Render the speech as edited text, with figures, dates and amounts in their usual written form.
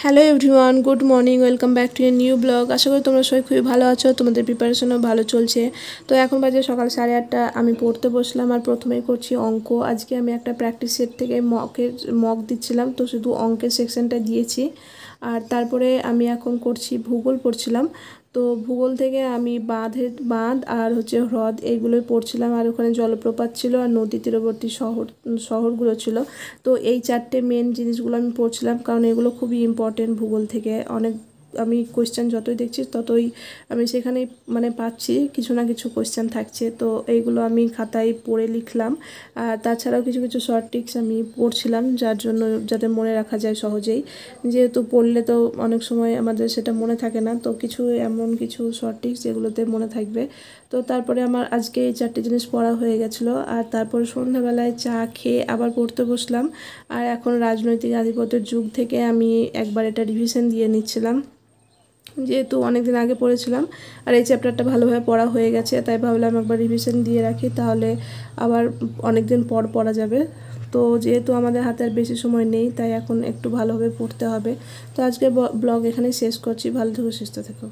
Hello everyone, good morning, welcome back to a new blog. আশা করি তোমরা সবাই খুবই ভালো আছো, তোমাদের প্রিপারেশনও ভালো চলছে। তো এখন বাজে সকাল 8:30, আমি পড়তে বসলাম আর প্রথমেই করছি অঙ্ক। আজকে আমি একটা প্র্যাকটিস সেট থেকে মক দিচ্ছিলাম, তো শুধু অঙ্কের সেকশনটা দিয়েছি। আর তারপরে আমি এখন করছি ভূগোল পড়ছিলাম। তো ভূগোল থেকে আমি বাঁধ আর হ্রদ এইগুলোই পড়ছিলাম। আর ওখানে জলপ্রপাত ছিল আর নদী তীরবর্তী শহরগুলো ছিল। তো এই চারটে মেন জিনিসগুলো আমি পড়ছিলাম, কারণ এগুলো খুবই ইম্পর্টেন্ট ভূগোল থেকে। আমি কোয়েশ্চেন যতই দেখছি ততই আমি সেখানেই পাচ্ছি কিছু না কিছু কোয়েশ্চেন থাকছে। তো এইগুলো আমি খাতায় পড়ে লিখলাম। আর তাছাড়াও কিছু কিছু শর্ট ট্রিক্স আমি পড়ছিলাম, যার জন্য যাতে মনে রাখা যায় সহজেই। যেহেতু পড়লে তো অনেক সময় আমাদের সেটা মনে থাকে না, তো এমন কিছু শর্ট ট্রিক্স যেগুলোতে মনে থাকবে। তো তারপরে আমার আজকে এই চারটে জিনিস পড়া হয়ে গেছিলো। আর তারপর সন্ধ্যাবেলায় চা খেয়ে আবার পড়তে বসলাম। আর এখন রাজনৈতিক আধিপত্যের যুগ থেকে আমি একবার এটা রিভিশন দিয়ে নিচ্ছিলাম, যেহেতু অনেক দিন আগে পড়েছিলাম আর এই চ্যাপ্টারটা ভালোভাবে পড়া হয়ে গেছে, তাই ভাবলাম একবার রিভিশন দিয়ে রাখি, তাহলে আবার অনেক দিন পর পড়া যাবে। তো যেহেতু আমাদের হাতে আর বেশি সময় নেই, তাই এখন একটু ভালোভাবে পড়তে হবে। তো আজকে ব্লগ এখানেই শেষ করছি। ভালো থেকো, সুস্থ থেকো।